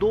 2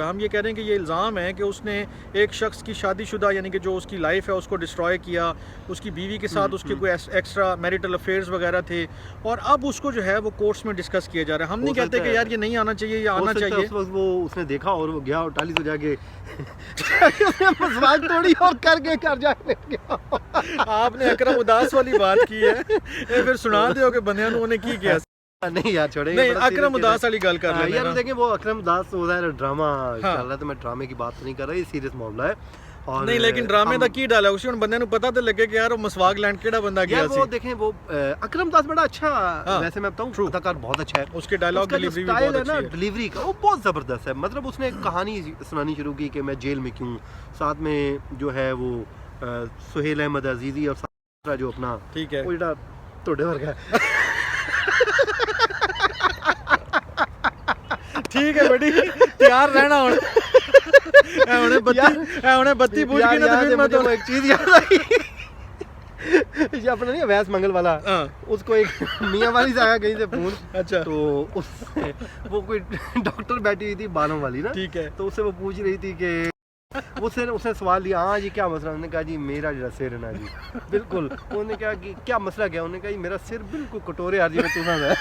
ہم یہ کہہ رہے ہیں کہ یہ الزام ہے کہ اس نے ایک شخص کی شادی شدہ یعنی کہ جو اس کی لائف ہے اس کو ڈسٹروائے کیا، اس کی بیوی کے ساتھ اس کے کوئی ایکسٹرا میریٹل افیئرز وغیرہ تھے، اور اب اس کو جو ہے وہ کورٹس میں ڈسکس کیا جا رہا ہے. ہم نہیں کہتے کہ یار یہ نہیں آنا چاہیے، یہ آنا چاہیے. اس وقت وہ اس نے دیکھا اور وہ گیا اور ٹالی سے جا کے مسواک توڑی اور کر کے گھر جا کے گیا. آپ نے اکرم اداس والی بات کی ہے، پھر سنا دیو کہ بندیاں انہوں نے کی کیا. نہیں یار چھوڑیں نہیں اکرم اداس والی گل کر رہے ہیں یار. دیکھیں وہ اکرم اداس ہو رہا ہے ڈرامہ چل رہا ہے، تو میں ڈرامے کی بات نہیں کر رہا، یہ سیریس معاملہ ہے. اور نہیں لیکن ڈرامے دا کی ڈالا اس بندے نوں پتہ تے لگے کہ یار وہ مسواک لینڈ کیڑا بندہ گیا سی. وہ دیکھیں وہ اکرم اداس بڑا اچھا، ویسے میں بتاؤں اداکار بہت اچھا ہے، اس کے ڈائلاگ ڈیلیوری بھی بہت اچھی ہے. ڈیلیوری کا وہ بہت زبردست ہے. مطلب اس نے ایک کہانی سنانی شروع کی کہ میں جیل میں کیوں، ساتھ میں جو ہے وہ سہیل احمد عزیزی اور ساتھ جو اپنا ٹھیک ہے وہ جڑا ٹوڈے ورگا ہے. ٹھیک ہے بیٹی تیار رہنا ہوں. بتی بوجھ گئی نا تو پھر میں تو ایک چیز یاد آئی، یہ اپنا نہیں ویس منگل والا، اس کو ایک میاں والی سے آیا کہیں سے فون. اچھا تو اس وہ کوئی ڈاکٹر بیٹھی ہوئی تھی بالوں والی نا، ٹھیک ہے. تو اس سے وہ پوچھ رہی تھی کہ اس نے سوال لیا، ہاں جی کیا مسئلہ؟ انہوں نے کہا جی میرا جو سر ہے نا جی بالکل. انہوں نے کہا کہ کیا مسئلہ کیا؟ انہوں نے کہا جی میرا سر بالکل کٹورے آر جی میں تمہاں ہے.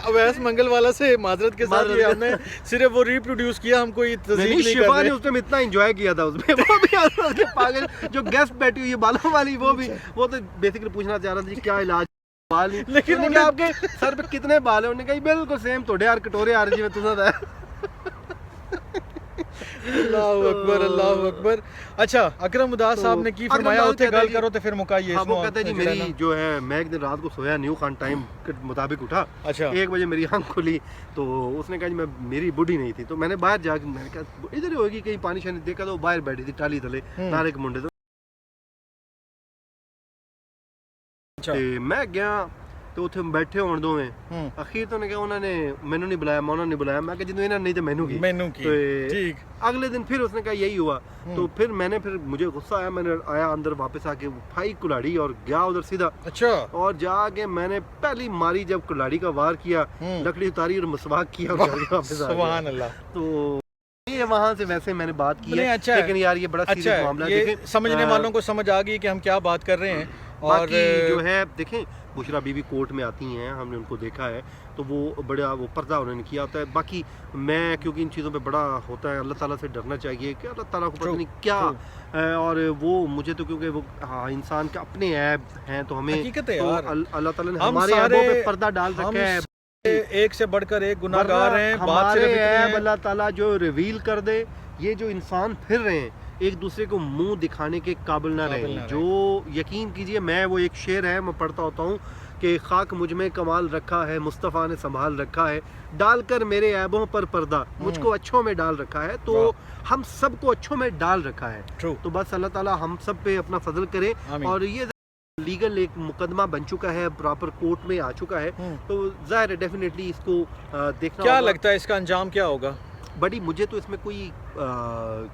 اویس منگل والا سے معذرت کے ساتھ یہ ہم نے صرف وہ ریپروڈیوس کیا، ہم کوئی تصدیق نہیں کر شفا نے رہے. اس ٹائم اتنا انجوائے کیا تھا اس میں، وہ بھی پاگل جو گیسٹ بیٹھی ہوئی ہے بالوں والی، وہ بھی وہ تو بیسیکلی پوچھنا چاہ رہا تھا جی کیا علاج بال. لیکن آپ کے سر پہ کتنے بال ہیں؟ انہوں نے کہا بالکل سیم توڑے یار کٹورے آ رہی ہے تمہاں ہے. اللہ اکبر اللہ اکبر. اچھا اکرم اداس صاحب نے کی فرمایا ہوتے گل کرو تو پھر مکائیے. وہ کہتے ہیں جی میری جو ہے میں ایک دن رات کو سویا نیو خان ٹائم کے مطابق اٹھا، اچھا 1 بجے میری آنکھ کھلی تو اس نے کہا جی میں میری بڈھی نہیں تھی، تو میں نے باہر جا کے میں نے کہا ادھر ہی ہوگی کہیں پانی شانی، دیکھا تو باہر بیٹھی تھی ٹالی تلے نارے کے منڈے. تو میں گیا تو اتنے بیٹھے ہون دو میں اخیر تو نے کہا انہوں نے مینوں نہیں بلایا، مونا نہیں بلایا. میں کہا جدوں انہوں نے نہیں تو مینوں کی. ٹھیک. اگلے دن پھر اس نے کہا یہی ہوا. تو پھر میں نے مجھے غصہ آیا، میں نے آیا اندر واپس آ کے پھائی کلاڑی اور گیا ادھر سیدھا. اچھا. اور جا کے میں نے پہلی ماری جب کلاڑی کا وار کیا، لکڑی اتاری اور مسواک کیا اور گھر کے واپس آ گیا. سبحان اللہ. تو یہ وہاں سے ویسے میں نے بات کی ہے، اچھا لیکن یار یہ بڑا سیریس معاملہ ہے. دیکھیں سمجھنے والوں کو سمجھ آ گئی کہ ہم کیا بات کر رہے ہیں. اور جو ہے دیکھیں بشرا بی بی کورٹ میں آتی ہیں، ہم نے ان کو دیکھا ہے، تو وہ بڑا وہ پردہ انہوں نے کیا ہوتا ہے. باقی میں کیونکہ ان چیزوں پہ بڑا ہوتا ہے، اللہ تعالیٰ سے ڈرنا چاہیے کہ اللہ تعالیٰ کو پتہ نہیں کیا. اور وہ مجھے تو کیونکہ وہ انسان کے اپنے عیب ہیں، تو ہمیں اللہ تعالیٰ نے ہمارے عیبوں پہ پردہ ڈال رکھا ہے. ایک سے بڑھ کر ایک گناہ گار ہیں، ہمارے عیب اللہ تعالیٰ جو ریویل کر دے. یہ جو انسان پھر رہے ہیں ایک دوسرے کو منہ دکھانے کے قابل نہ رہیں. جو یقین کیجئے میں وہ ایک شعر ہے میں پڑھتا ہوتا ہوں کہ خاک مجھ میں کمال رکھا ہے، مصطفیٰ نے سنبھال رکھا ہے، ڈال کر میرے عیبوں پر پردہ مجھ کو اچھوں میں ڈال رکھا ہے. تو ہم سب کو اچھوں میں ڈال رکھا ہے. تو بس اللہ تعالیٰ ہم سب پہ اپنا فضل کرے. اور یہ لیگل ایک مقدمہ بن چکا ہے، پراپر کورٹ میں آ چکا ہے، تو ظاہر ہے ڈیفینیٹلی اس کو دیکھنا. کیا لگتا ہے اس کا انجام کیا ہوگا؟ بڑی مجھے تو اس میں کوئی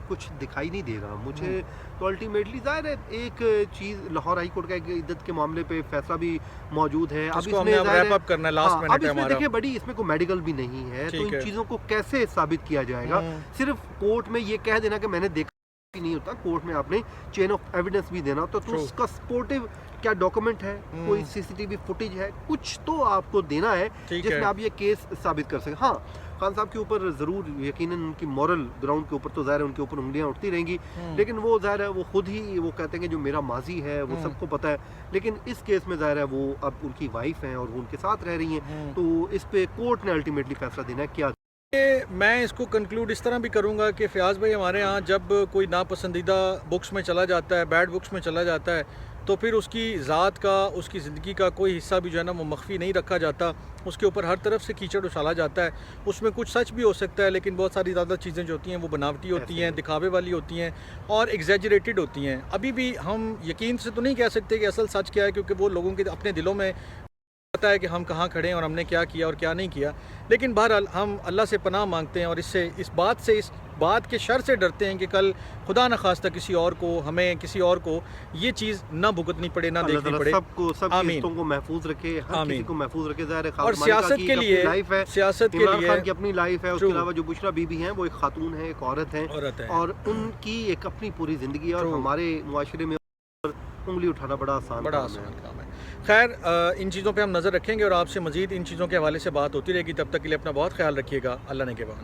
کچھ دکھائی نہیں دے رہا. مجھے تو الٹیمیٹلی ظاہر ہے ایک چیز لاہور ہائی کورٹ کا ایک عدت کے معاملے پہ فیصلہ بھی موجود ہے. اب اس میں ریپ اپ کرنا ہے لاسٹ منٹ ہے ہمارا. دیکھیں بڑی اس میں کوئی میڈیکل بھی نہیں ہے، تو ان چیزوں کو کیسے ثابت کیا جائے گا؟ صرف کورٹ میں یہ کہہ دینا کہ میں نے دیکھا نہیں ہوتا. کورٹ میں آپ نے چین آف ایویڈنس بھی دینا ہوتا. تو اس کا سپورٹیو کیا ڈاکومنٹ ہے، کوئی سی سی ٹی وی فوٹیج ہے، کچھ تو آپ کو دینا ہے جس میں آپ یہ کیس ثابت کر سکیں. ہاں خان صاحب کے اوپر ضرور یقیناً ان کی مورل گراؤنڈ کے اوپر تو ظاہر ہے ان کے اوپر انگلیاں اٹھتی رہیں گی، لیکن وہ ظاہر ہے وہ خود ہی وہ کہتے ہیں کہ جو میرا ماضی ہے وہ سب کو پتہ ہے. لیکن اس کیس میں ظاہر ہے وہ اب ان کی وائف ہیں اور وہ ان کے ساتھ رہ رہی ہیں، تو اس پہ کورٹ نے الٹیمیٹلی فیصلہ دینا ہے. کیا میں اس کو کنکلوڈ اس طرح بھی کروں گا کہ فیاض بھائی ہمارے ہاں جب کوئی ناپسندیدہ بکس میں چلا جاتا ہے، بیڈ بکس میں چلا جاتا ہے، تو پھر اس کی ذات کا، اس کی زندگی کا کوئی حصہ بھی جو ہے نا وہ مخفی نہیں رکھا جاتا. اس کے اوپر ہر طرف سے کیچڑ اچھالا جاتا ہے. اس میں کچھ سچ بھی ہو سکتا ہے، لیکن بہت ساری زیادہ چیزیں جو ہوتی ہیں وہ بناوٹی ہوتی ہیں، دکھاوے والی ہوتی ہیں اور ایگزیجریٹڈ ہوتی ہیں. ابھی بھی ہم یقین سے تو نہیں کہہ سکتے کہ اصل سچ کیا ہے، کیونکہ وہ لوگوں کے اپنے دلوں میں پتہ ہے کہ ہم کہاں کھڑے ہیں اور ہم نے کیا کیا اور کیا نہیں کیا، لیکن بہرحال ہم اللہ سے پناہ مانگتے ہیں اور اس بات کے شر سے ڈرتے ہیں کہ کل خدا نخواستہ کسی اور کو، ہمیں کسی اور کو یہ چیز نہ بھگتنی پڑے، نہ اللہ دیکھنی تعالیٰ پڑے. سب کو، سب کی آمین. عزتوں کو محفوظ رکھے، ہر آمین. کسی کو محفوظ رکھے. ظاہر ہے اور خالد سیاست ملکہ کے کی لیے، اپنی لائف ہے، سیاست کے عمران لیے خان کی اپنی لائف ہے، اس کے True. علاوہ جو بشرا بی بی ہیں وہ ایک خاتون ہیں، ایک عورت ہیں، عورت ہے. اور ان کی ایک اپنی پوری زندگی ہے، اور True. ہمارے معاشرے میں انگلی اٹھانا بڑا آسان بڑا کام ہے. آسان کام ہے. خیر ان چیزوں پہ ہم نظر رکھیں گے اور آپ سے مزید ان چیزوں کے حوالے سے بات ہوتی رہے گی. تب تک کے لیے اپنا بہت خیال رکھیے گا. اللہ نے کے بعد.